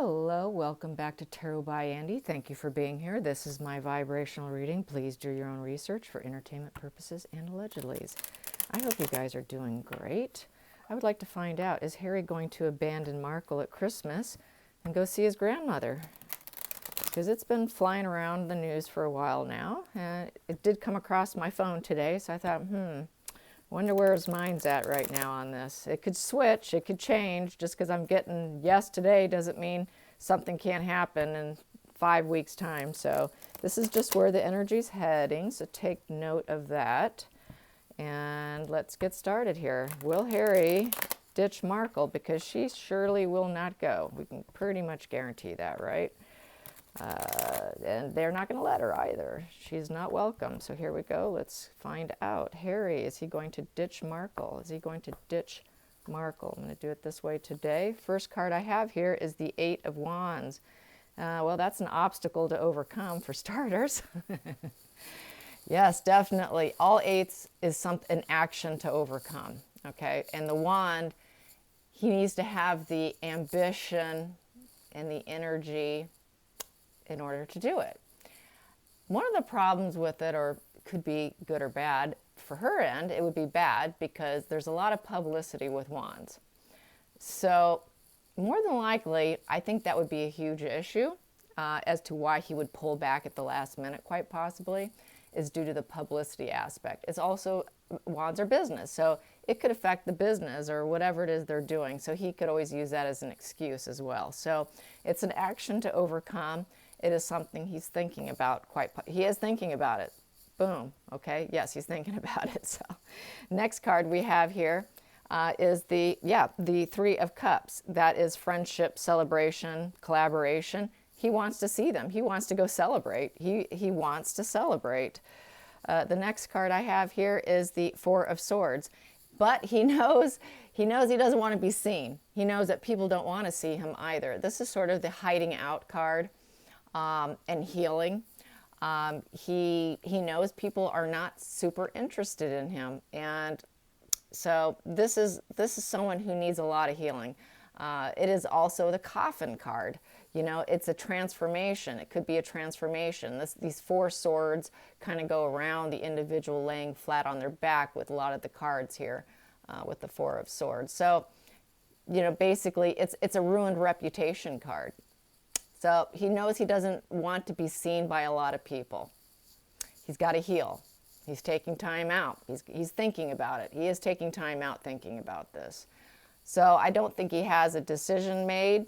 Hello, welcome back to Tarot by Andy. Thank you for being here. This is my vibrational reading. Please do your own research for entertainment purposes and allegedly. I hope you guys are doing great. I would like to find out, is Harry going to abandon Markle at Christmas and go see his grandmother? Because it's been flying around the news for a while now, and it did come across my phone today, so I thought, wonder where his mind's at right now on this. It could switch, it could change. Just because I'm getting yes today doesn't mean something can't happen in 5 weeks' time. So this is just where the energy's heading, so take note of that. And let's get started here. Will Harry ditch Markle? Because she surely will not go. We can pretty much guarantee that, right? And they're not going to let her either. She's not welcome. So here we go. Let's find out. Harry, is he going to ditch Markle? Is he going to ditch Markle? I'm going to do it this way today. First card I have here is the Eight of Wands. Well, that's an obstacle to overcome for starters. Yes, definitely. All eights is an action to overcome. Okay, and the wand, he needs to have the ambition and the energy in order to do it. One of the problems with it, or could be good or bad, for her end, it would be bad because there's a lot of publicity with wands. So more than likely, I think that would be a huge issue as to why he would pull back at the last minute, quite possibly, is due to the publicity aspect. It's also, wands are business, so it could affect the business or whatever it is they're doing. So he could always use that as an excuse as well. So it's an action to overcome. It is something he's thinking about he is thinking about it. Boom. Okay. Yes, he's thinking about it. So next card we have here is the Three of Cups. That is friendship, celebration, collaboration. He wants to see them. He wants to go celebrate. He wants to celebrate. The next card I have here is the Four of Swords. But he knows he doesn't want to be seen. He knows that people don't want to see him either. This is sort of the hiding out card. And healing. He knows people are not super interested in him, and so this is someone who needs a lot of healing. It is also the Coffin card. You know, it's a transformation. It could be a transformation. These four swords kind of go around the individual laying flat on their back with a lot of the cards here with the Four of Swords. So, you know, basically it's a ruined reputation card. So he knows he doesn't want to be seen by a lot of people. He's got to heal. He's taking time out. He's thinking about it. He is taking time out thinking about this. So I don't think he has a decision made,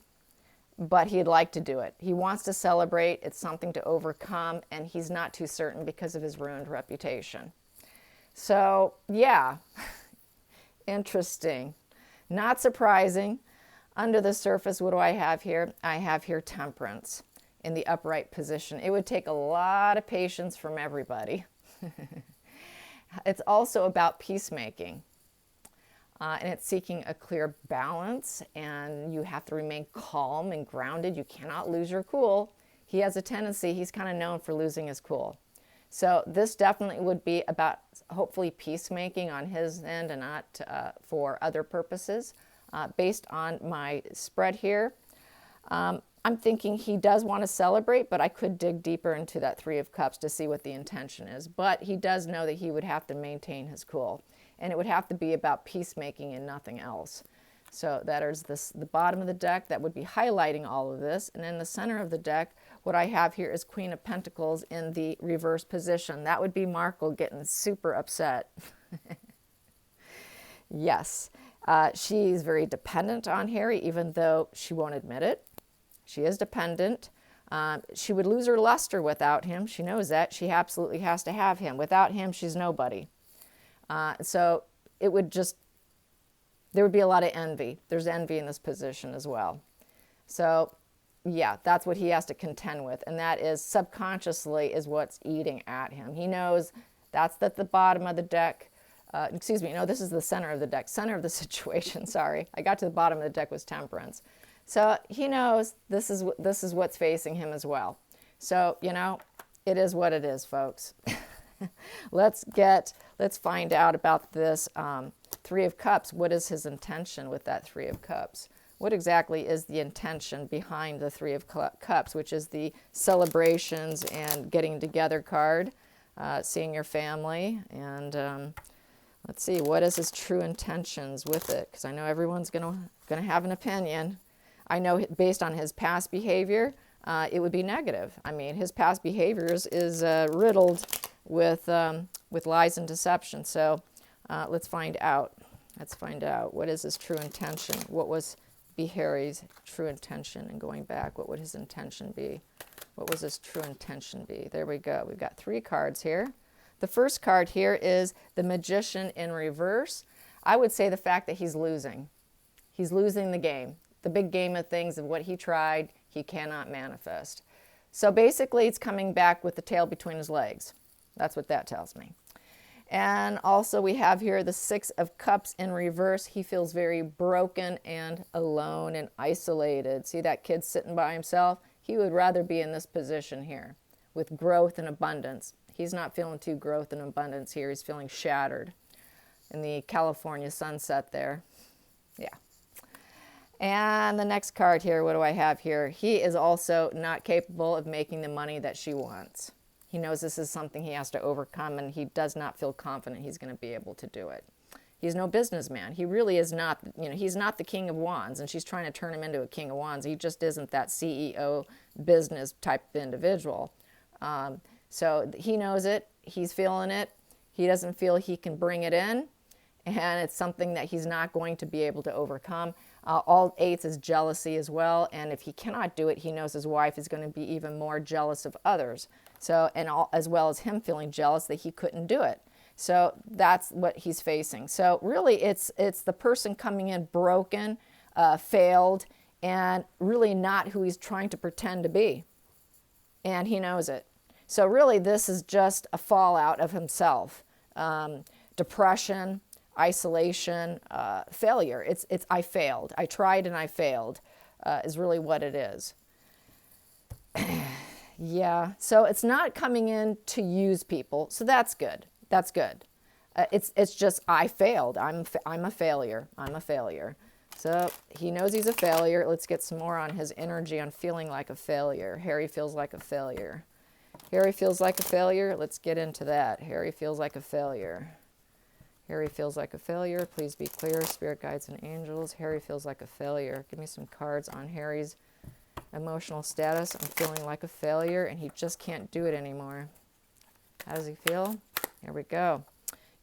but he'd like to do it. He wants to celebrate. It's something to overcome, and he's not too certain because of his ruined reputation. So, yeah, interesting. Not surprising. Under the surface, what do I have here? I have here Temperance in the upright position. It would take a lot of patience from everybody. It's also about peacemaking. And it's seeking a clear balance, and you have to remain calm and grounded. You cannot lose your cool. He has a tendency, he's kind of known for losing his cool. So this definitely would be about hopefully peacemaking on his end and not for other purposes. Based on my spread here, I'm thinking he does want to celebrate, but I could dig deeper into that Three of Cups to see what the intention is. But he does know that he would have to maintain his cool, and it would have to be about peacemaking and nothing else. So that is the bottom of the deck. That would be highlighting all of this. And in the center of the deck, what I have here is Queen of Pentacles in the reverse position. That would be Markle getting super upset. Yes. She's very dependent on Harry, even though she won't admit it. She is dependent. She would lose her luster without him. She knows that. She absolutely has to have him. Without him, she's nobody. So it would there would be a lot of envy. There's envy in this position as well. So, yeah, that's what he has to contend with. And that is subconsciously is what's eating at him. He knows that's at the bottom of the deck. Excuse me, no, this is the center of the deck, center of the situation, sorry. I got to the bottom of the deck was Temperance. So he knows this is what's facing him as well. So, you know, it is what it is, folks. Let's find out about this Three of Cups. What is his intention with that Three of Cups? What exactly is the intention behind the Three of Cups, which is the celebrations and getting together card, seeing your family, and let's see, what is his true intentions with it? Because I know everyone's gonna have an opinion. I know based on his past behavior, it would be negative. I mean, his past behaviors is riddled with lies and deception. So let's find out. Let's find out. What is his true intention? What was be Harry's true intention? And going back, what would his intention be? What was his true intention be? There we go. We've got 3 cards here. The first card here is the Magician in reverse. I would say the fact that he's losing. He's losing the game. The big game of things of what he tried, he cannot manifest. So basically, it's coming back with the tail between his legs. That's what that tells me. And also we have here the 6 of Cups in reverse. He feels very broken and alone and isolated. See that kid sitting by himself? He would rather be in this position here with growth and abundance. He's not feeling too growth and abundance here. He's feeling shattered in the California sunset there. Yeah. And the next card here, what do I have here? He is also not capable of making the money that she wants. He knows this is something he has to overcome, and he does not feel confident he's going to be able to do it. He's no businessman. He really is not, he's not the King of Wands, and she's trying to turn him into a King of Wands. He just isn't that CEO business type of individual. So he knows it. He's feeling it. He doesn't feel he can bring it in, and it's something that he's not going to be able to overcome. All 8s is jealousy as well, and if he cannot do it, he knows his wife is going to be even more jealous of others. So, and as well as him feeling jealous that he couldn't do it. So that's what he's facing. So really, it's the person coming in broken, failed, and really not who he's trying to pretend to be. And he knows it. So really, this is just a fallout of himself. Depression, isolation, failure. It's I failed. I tried and I failed is really what it is. Yeah, so it's not coming in to use people, so that's good. That's good. It's just I failed. I'm a failure. I'm a failure. So he knows he's a failure. Let's get some more on his energy on feeling like a failure. Harry feels like a failure. Harry feels like a failure. Let's get into that. Harry feels like a failure. Harry feels like a failure. Please be clear, spirit guides and angels. Harry feels like a failure. Give me some cards on Harry's emotional status. I'm feeling like a failure, and he just can't do it anymore. How does he feel? Here we go.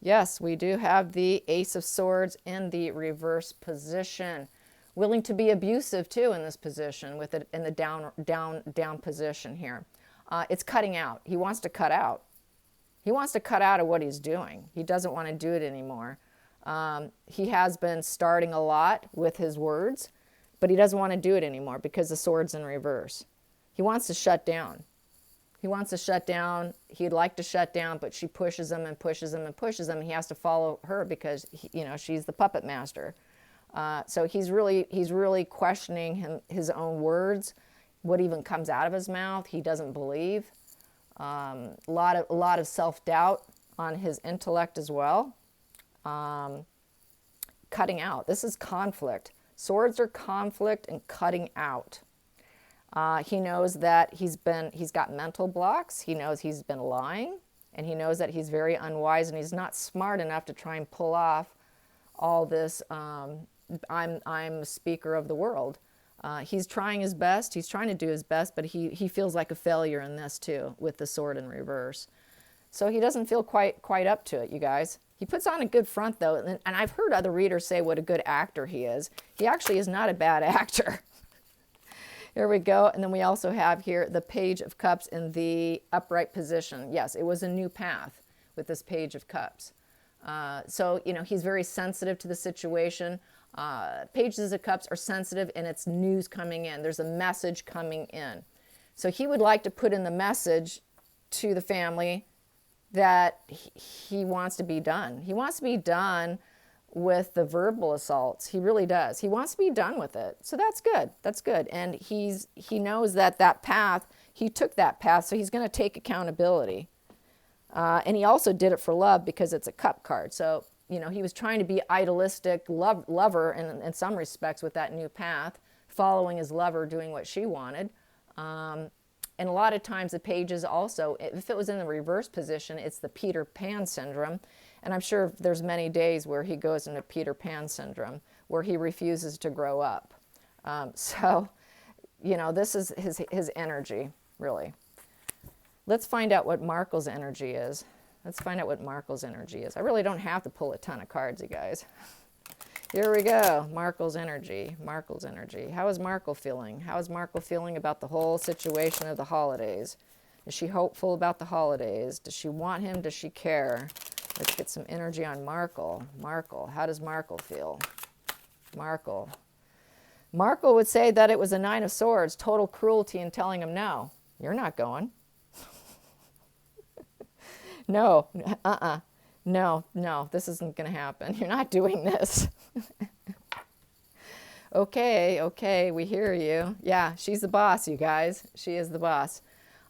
Yes, we do have the Ace of Swords in the reverse position. Willing to be abusive too in this position, with it in the down position here. It's cutting out. He wants to cut out. He wants to cut out of what he's doing. He doesn't want to do it anymore. He has been starting a lot with his words, but he doesn't want to do it anymore because the sword's in reverse. He wants to shut down. He wants to shut down. He'd like to shut down, but she pushes him and pushes him and pushes him. He has to follow her because she's the puppet master. So he's really questioning his own words, what even comes out of his mouth. He doesn't believe. A lot of self-doubt on his intellect as well. Cutting out. This is conflict. Swords are conflict and cutting out. He knows that he's got mental blocks. He knows he's been lying, and he knows that he's very unwise, and he's not smart enough to try and pull off all this. I'm a speaker of the world. He's trying his best. He's trying to do his best, but he feels like a failure in this too, with the sword in reverse. So he doesn't feel quite up to it, you guys. He puts on a good front, though, and I've heard other readers say what a good actor he is. He actually is not a bad actor. Here we go. And then we also have here the Page of Cups in the upright position. Yes, it was a new path with this Page of Cups. So, he's very sensitive to the situation. Pages of Cups are sensitive, and it's news coming in. There's a message coming in. So he would like to put in the message to the family that he wants to be done. He wants to be done with the verbal assaults. He really does. He wants to be done with it. So that's good. That's good. And he knows that path, he took that path, so he's going to take accountability. And he also did it for love because it's a cup card. So you know, he was trying to be idealistic lover in some respects with that new path, following his lover, doing what she wanted. And a lot of times the pages also, if it was in the reverse position, it's the Peter Pan syndrome. And I'm sure there's many days where he goes into Peter Pan syndrome, where he refuses to grow up. So, you know, this is his energy, really. Let's find out what Markle's energy is. Let's find out what Markle's energy is. I really don't have to pull a ton of cards, you guys. Here we go. Markle's energy. Markle's energy. How is Markle feeling? How is Markle feeling about the whole situation of the holidays? Is she hopeful about the holidays? Does she want him? Does she care? Let's get some energy on Markle. Markle. How does Markle feel? Markle. Markle would say that it was a 9 of Swords, total cruelty in telling him, no, you're not going. No, no, this isn't going to happen. You're not doing this. Okay, we hear you. Yeah, she's the boss, you guys. She is the boss.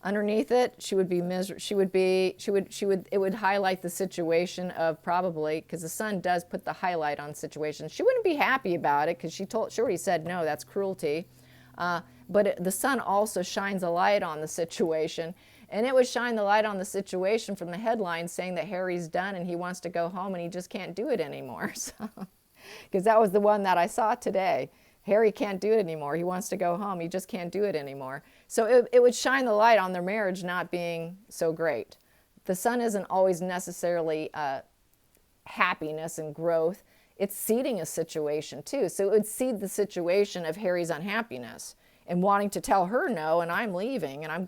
Underneath it, she would be it would highlight the situation of probably, because the sun does put the highlight on situations. She wouldn't be happy about it because she already said, no, that's cruelty. But the sun also shines a light on the situation. And it would shine the light on the situation from the headlines saying that Harry's done and he wants to go home and he just can't do it anymore. So, because that was the one that I saw today. Harry can't do it anymore. He wants to go home. He just can't do it anymore. So it would shine the light on their marriage not being so great. The sun isn't always necessarily happiness and growth. It's seeding a situation too. So it would seed the situation of Harry's unhappiness and wanting to tell her no, and I'm leaving, and I'm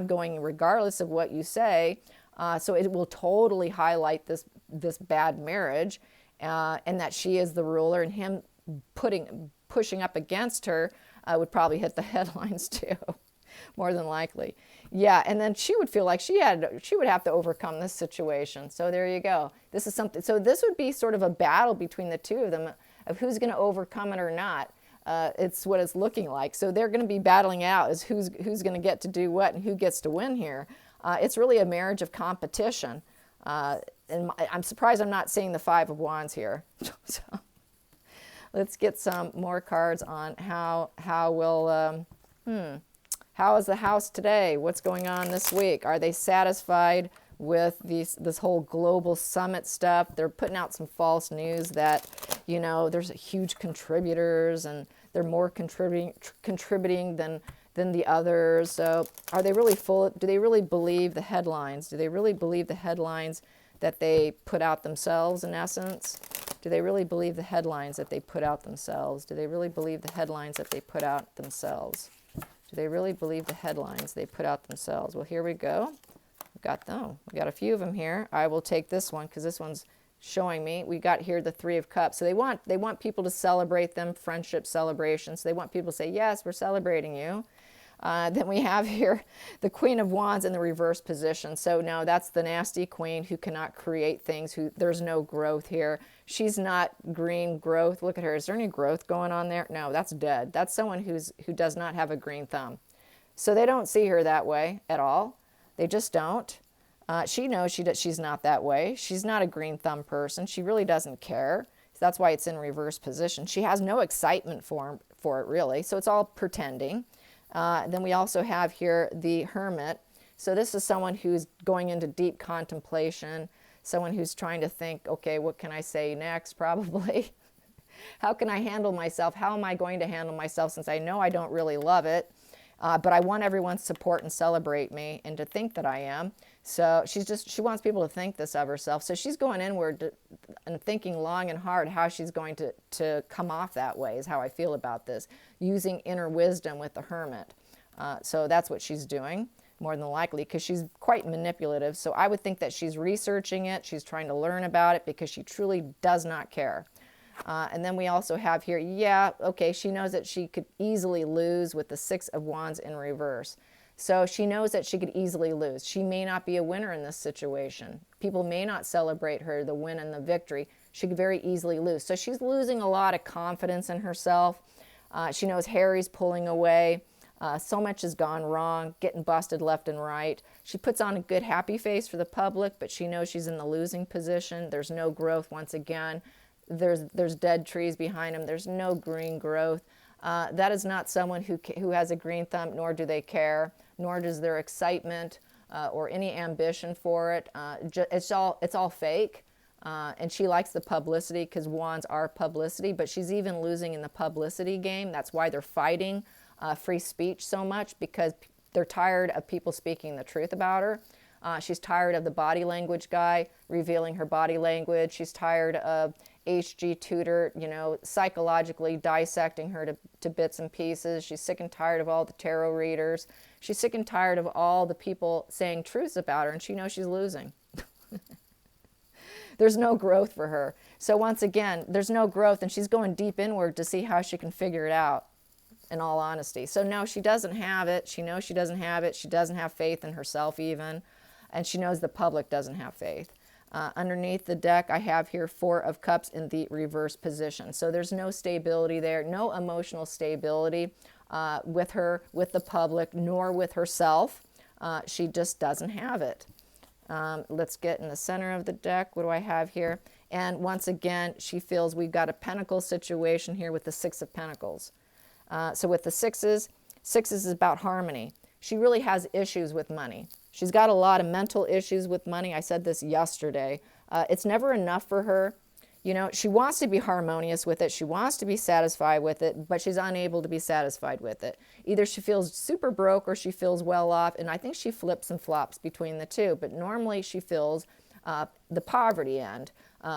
going regardless of what you say. So it will totally highlight this bad marriage, and that she is the ruler, and him pushing up against her would probably hit the headlines too, more than likely. Yeah, and then she would feel like she would have to overcome this situation. So there you go. This is something. So this would be sort of a battle between the two of them of who's going to overcome it or not. It's what it's looking like. So they're going to be battling out as who's going to get to do what and who gets to win here. It's really a marriage of competition. And I'm surprised I'm not seeing the 5 of Wands here. So let's get some more cards on how is the house today? What's going on this week? Are they satisfied with this whole global summit stuff? They're putting out some false news that, you know, there's huge contributors and they're more contributing than the others. So are they really do they really believe the headlines? Do they really believe the headlines that they put out themselves, in essence? Do they really believe the headlines that they put out themselves? Do they really believe the headlines that they put out themselves? Do they really believe the headlines they put out themselves? Well, here we go. We got a few of them here. I will take this one because this one's showing me. We got here the 3 of Cups. So they want people to celebrate them, friendship celebrations. They want people to say, yes, we're celebrating you. Then we have here the Queen of Wands in the reverse position. So no, that's the nasty queen who cannot create things. There's no growth here. She's not green growth. Look at her. Is there any growth going on there? No, that's dead. That's someone who does not have a green thumb. So they don't see her that way at all. They just don't. She knows she's not that way. She's not a green thumb person. She really doesn't care. That's why it's in reverse position. She has no excitement for it, really. So it's all pretending. Then we also have here the Hermit. So this is someone who's going into deep contemplation, someone who's trying to think, okay, what can I say next, probably? How can I handle myself? How am I going to handle myself since I know I don't really love it? But I want everyone's support and celebrate me and to think that I am. So she wants people to think this of herself. So she's going inward and thinking long and hard how she's going to come off that way is how I feel about this, using inner wisdom with the Hermit. So that's what she's doing, more than likely, because she's quite manipulative. So I would think that she's researching it. She's trying to learn about it because she truly does not care. And then we also have here, she knows that she could easily lose with the 6 of Wands in reverse. So she knows that she could easily lose. She may not be a winner in this situation. People may not celebrate her, the win and the victory. She could very easily lose. So she's losing a lot of confidence in herself. She knows Harry's pulling away. So much has gone wrong, getting busted left and right. She puts on a good happy face for the public, but she knows she's in the losing position. There's no growth once again. There's dead trees behind them. There's no green growth. That is not someone who has a green thumb, nor do they care, nor does their excitement or any ambition for it. It's all fake. And she likes the publicity because wands are publicity, but she's even losing in the publicity game. That's why they're fighting free speech so much, because they're tired of people speaking the truth about her. She's tired of the body language guy revealing her body language. She's tired of HG Tutor, psychologically dissecting her to bits and pieces. She's sick and tired of all the tarot readers. She's sick and tired of all the people saying truths about her, and she knows she's losing. There's no growth for her. So once again, there's no growth, and she's going deep inward to see how she can figure it out, in all honesty. So no, she doesn't have it. She knows she doesn't have it. She doesn't have faith in herself even, and she knows the public doesn't have faith. Underneath the deck, I have here 4 of Cups in the reverse position. So there's no stability there, no emotional stability with her, with the public, nor with herself. She just doesn't have it. Let's get in the center of the deck. What do I have here? And once again, she feels we've got a pentacle situation here with the 6 of Pentacles. So with the sixes is about harmony. She really has issues with money. She's got a lot of mental issues with money. I said this yesterday. It's never enough for her. She wants to be harmonious with it. She wants to be satisfied with it, but she's unable to be satisfied with it. Either she feels super broke or she feels well off, and I think she flips and flops between the two. But normally she feels the poverty end,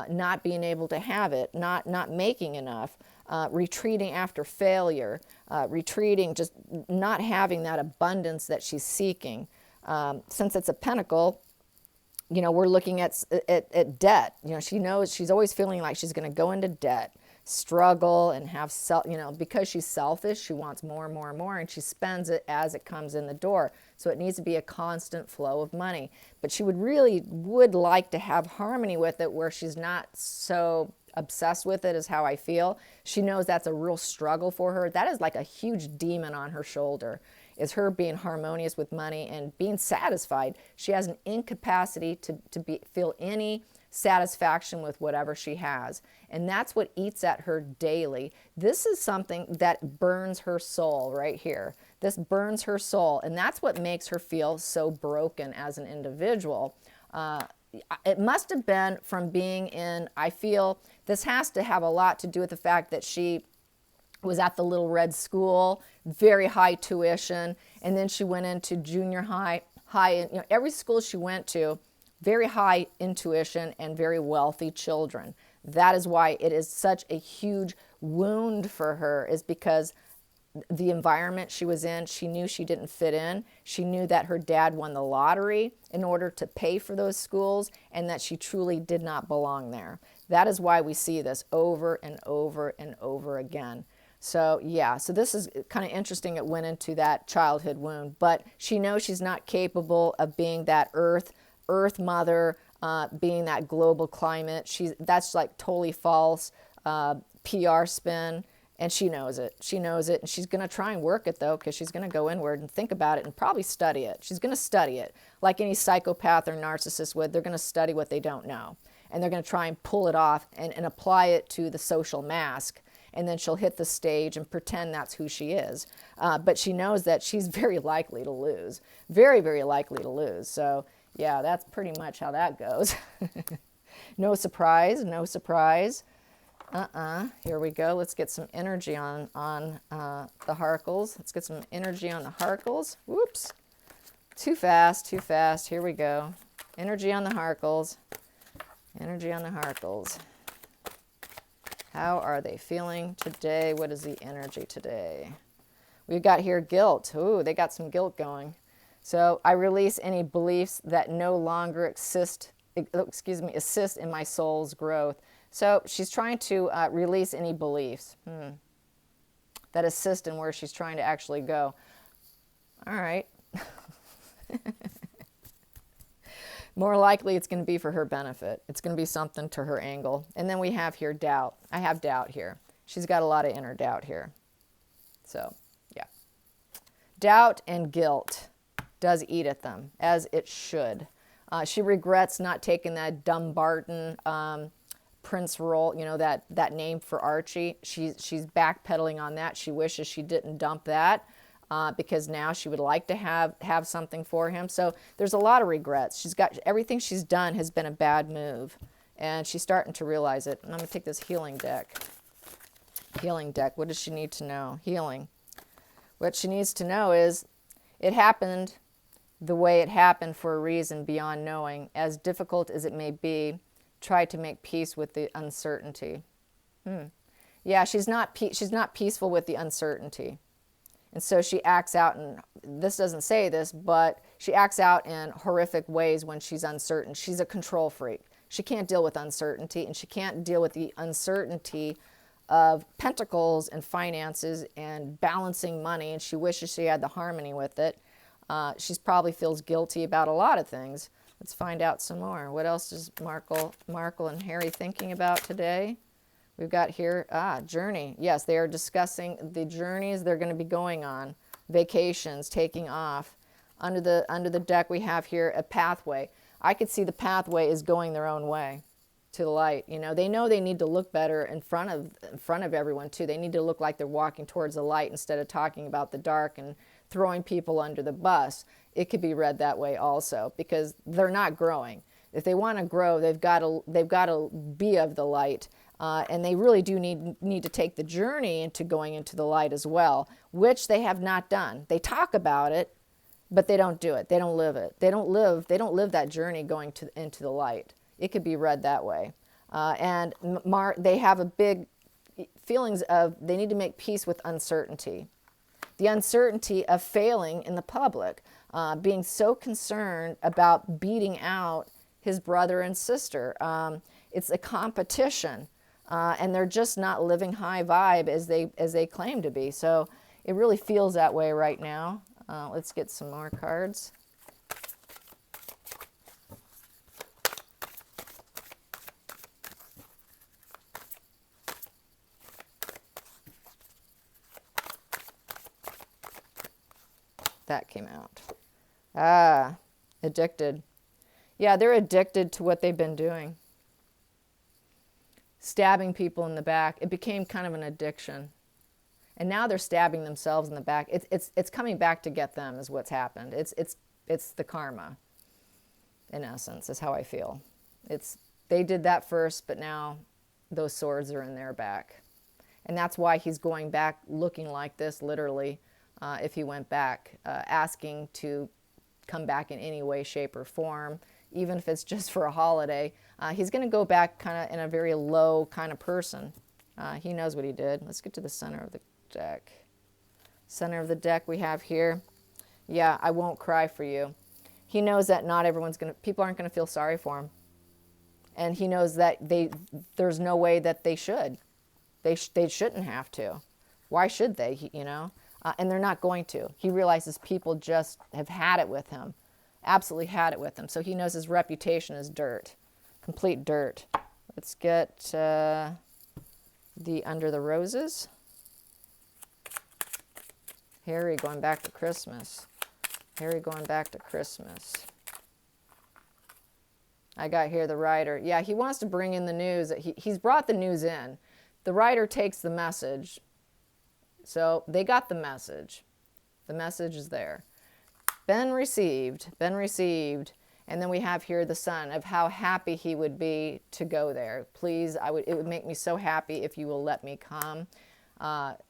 not being able to have it, not making enough, retreating after failure, retreating, just not having that abundance that she's seeking. Since it's a pentacle, we're looking at debt. She knows she's always feeling like she's going to go into debt, struggle, and have because she's selfish, she wants more and more and more, and she spends it as it comes in the door. So it needs to be a constant flow of money. But she would like to have harmony with it, where she's not so obsessed with it, is how I feel. She knows that's a real struggle for her. That is like a huge demon on her shoulder, is her being harmonious with money and being satisfied. She has an incapacity to feel any satisfaction with whatever she has. And that's what eats at her daily. This is something that burns her soul right here. This burns her soul. And that's what makes her feel so broken as an individual. It must have been from being in, I feel this has to have a lot to do with the fact that she was at the Little Red School, very high tuition, and then she went into junior high, every school she went to, very high in tuition and very wealthy children. That is why it is such a huge wound for her, is because the environment she was in, she knew she didn't fit in. She knew that her dad won the lottery in order to pay for those schools, and that she truly did not belong there. That is why we see this over and over and over again. So yeah, so this is kind of interesting. It went into that childhood wound, but she knows she's not capable of being that earth mother, being that global climate. That's like totally false PR spin, and she knows it. She knows it, and she's going to try and work it though, because she's going to go inward and think about it and probably study it. She's going to study it like any psychopath or narcissist would. They're going to study what they don't know, and they're going to try and pull it off and apply it to the social mask. And then she'll hit the stage and pretend that's who she is. But she knows that she's very likely to lose. Very, very likely to lose. So yeah, that's pretty much how that goes. No surprise, no surprise. Here we go. Let's get some energy on the Harkles. Let's get some energy on the Harkles. Whoops. Too fast, too fast. Here we go. Energy on the Harkles. Energy on the Harkles. How are they feeling today? What is the energy today? We've got here guilt. Ooh, they got some guilt going. So I release any beliefs that no longer assist in my soul's growth. So she's trying to release any beliefs that assist in where she's trying to actually go. All right. More likely it's going to be for her benefit. It's going to be something to her angle. And then we have here doubt. I have doubt here. She's got a lot of inner doubt here. So, yeah. Doubt and guilt does eat at them, as it should. She regrets not taking that Dumbarton Prince role, you know, that name for Archie. She's backpedaling on that. She wishes she didn't dump that because now she would like to have something for him. So there's a lot of regrets. She's got everything she's done has been a bad move, and she's starting to realize it. And I'm going to take this healing deck. Healing deck. What does she need to know? Healing. What she needs to know is it happened the way it happened for a reason beyond knowing. As difficult as it may be, try to make peace with the uncertainty. Yeah, she's not peaceful with the uncertainty. And so she acts out, and this doesn't say this, but she acts out in horrific ways when she's uncertain. She's a control freak. She can't deal with uncertainty, and she can't deal with the uncertainty of pentacles and finances and balancing money, and she wishes she had the harmony with it. She probably feels guilty about a lot of things. Let's find out some more. What else is Markle and Harry thinking about today? We've got here, journey. Yes, they are discussing the journeys they're going to be going on, vacations, taking off. Under the deck, we have here a pathway. I could see the pathway is going their own way to the light. You know they need to look better in front of everyone too. They need to look like they're walking towards the light instead of talking about the dark and throwing people under the bus. It could be read that way also, because they're not growing. If they want to grow, they've got to be of the light, and they really do need to take the journey into going into the light as well, which they have not done. They talk about it, but they don't do it. They don't live it. They don't live that journey going into the light. It could be read that way. And they have a big feelings of they need to make peace with uncertainty. The uncertainty of failing in the public, being so concerned about beating out his brother and sister. It's a competition, and they're just not living high vibe as they claim to be. So it really feels that way right now. Let's get some more cards. That came out. Addicted. Yeah, they're addicted to what they've been doing. Stabbing people in the back. It became kind of an addiction. And now they're stabbing themselves in the back. It's coming back to get them is what's happened. It's the karma, in essence, is how I feel. They did that first, but now those swords are in their back. And that's why he's going back looking like this, literally, if he went back, asking to come back in any way, shape, or form, even if it's just for a holiday. He's going to go back kind of in a very low kind of person. He knows what he did. Let's get to the center of the deck. Center of the deck we have here. Yeah, I won't cry for you. He knows that not everyone's going to, people aren't going to feel sorry for him. And he knows that there's no way that they should. They shouldn't have to. Why should they, and they're not going to. He realizes people just have had it with him. Absolutely had it with him. So he knows his reputation is dirt. Complete dirt. Let's get the Under the Roses. Harry going back to Christmas. Harry going back to Christmas. I got here the writer. Yeah, he wants to bring in the news. He's brought the news in. The writer takes the message. So they got the message. The message is there. Been received. And then we have here the son of how happy he would be to go there. Please, it would make me so happy if you will let me come.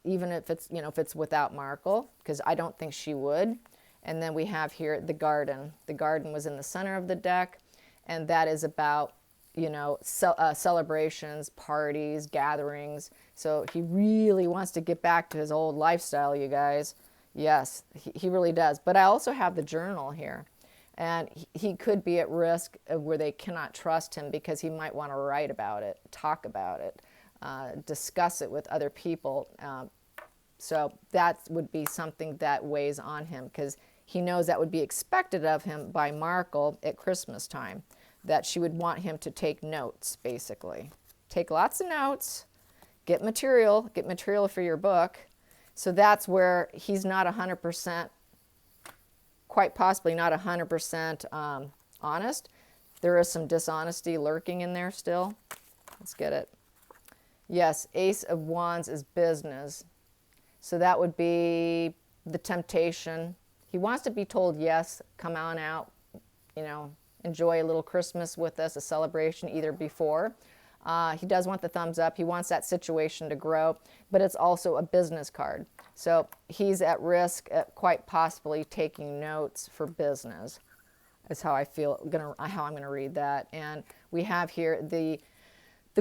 Even if it's without Markle, because I don't think she would. And then we have here the garden. The garden was in the center of the deck, and that is about, celebrations, parties, gatherings. So he really wants to get back to his old lifestyle, you guys. Yes, he really does. But I also have the journal here. And he could be at risk of where they cannot trust him because he might want to write about it, talk about it, discuss it with other people. So that would be something that weighs on him because he knows that would be expected of him by Markle at Christmas time, that she would want him to take notes, basically. Take lots of notes, get material for your book. So that's where he's not 100% quite possibly not 100% honest. There is some dishonesty lurking in there still. Let's get it. Yes, Ace of Wands is business. So that would be the temptation. He wants to be told, yes, come on out, you know, enjoy a little Christmas with us, a celebration either before. He does want the thumbs up. He wants that situation to grow, but it's also a business card. So he's at risk at quite possibly taking notes for business is how I feel, how I'm going to read that. And we have here the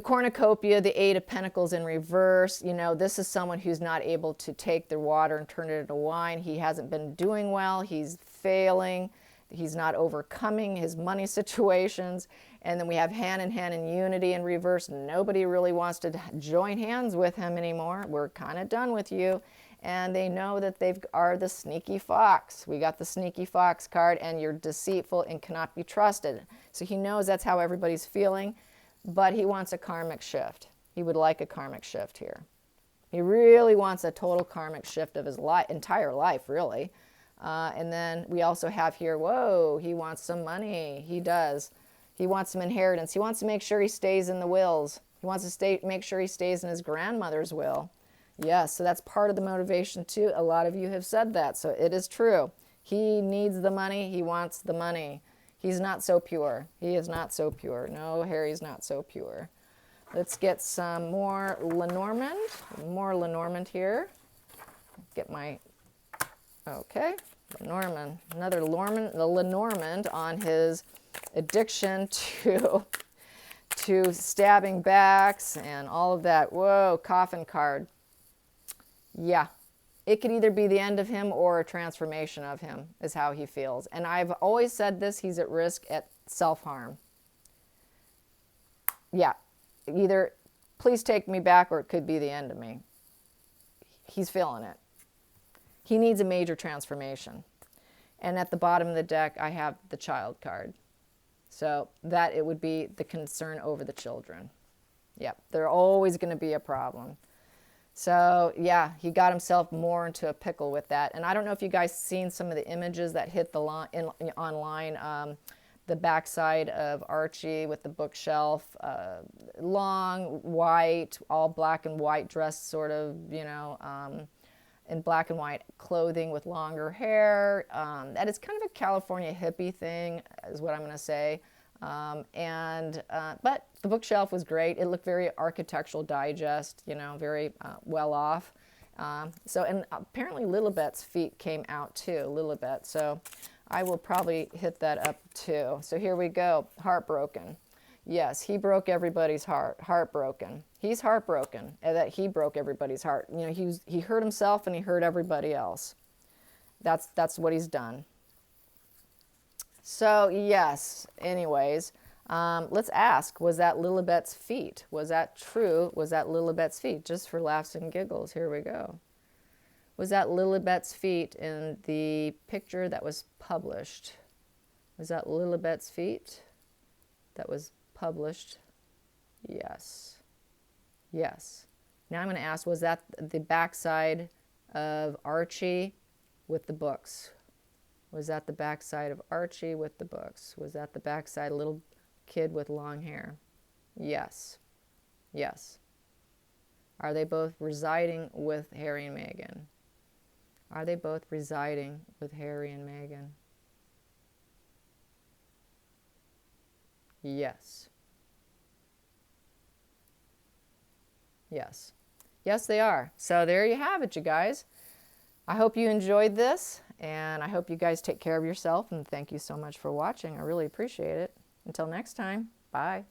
cornucopia, the Eight of Pentacles in reverse. You know, this is someone who's not able to take their water and turn it into wine. He hasn't been doing well. He's failing. He's not overcoming his money situations. And then we have hand in hand in unity in reverse. Nobody really wants to join hands with him anymore. We're kind of done with you. And they know that they are the sneaky fox. We got the sneaky fox card, and you're deceitful and cannot be trusted. So he knows that's how everybody's feeling, but he wants a karmic shift. He would like a karmic shift here. He really wants a total karmic shift of his entire life, really. And then we also have here, whoa, he wants some money. He does. He wants some inheritance. He wants to make sure he stays in the wills. He wants to make sure he stays in his grandmother's will. Yes, so that's part of the motivation too. A lot of you have said that, so it is true. He needs the money. He wants the money. He's not so pure. He is not so pure. No, Harry's not so pure. Let's get some more Lenormand. More Lenormand here. Get my, okay, Lenormand. Another Lenormand on his addiction to stabbing backs and all of that. Whoa, coffin card. Yeah, it could either be the end of him or a transformation of him is how he feels. And I've always said this, he's at risk at self-harm. Yeah, either please take me back or it could be the end of me. He's feeling it. He needs a major transformation. And at the bottom of the deck, I have the child card. So that it would be the concern over the children. Yep, they're always going to be a problem. So yeah, he got himself more into a pickle with that. And I don't know if you guys seen some of the images that hit the online, the backside of Archie with the bookshelf, long white, all black and white dressed sort of, you know, in black and white clothing with longer hair. That is kind of a California hippie thing is what I'm going to say. But the bookshelf was great. It looked very Architectural Digest, you know, very well off. And apparently Lilibet's feet came out too, Lilibet. So I will probably hit that up too. So here we go, heartbroken. Yes, he broke everybody's heart, heartbroken. He's heartbroken that he broke everybody's heart. You know, he hurt himself and he hurt everybody else. That's what he's done. So yes, anyways, let's ask, was that Lilibet's feet? Was that true? Was that Lilibet's feet? Just for laughs and giggles, here we go. Was that Lilibet's feet in the picture that was published? Was that Lilibet's feet that was published? Yes. Yes. Now I'm going to ask, was that the backside of Archie with the books? Was that the backside of Archie with the books? Was that the backside little kid with long hair? Yes. Yes. Are they both residing with Harry and Meghan? Are they both residing with Harry and Meghan? Yes. Yes. Yes, they are. So there you have it, you guys. I hope you enjoyed this, and I hope you guys take care of yourself, and thank you so much for watching. I really appreciate it. Until next time, bye.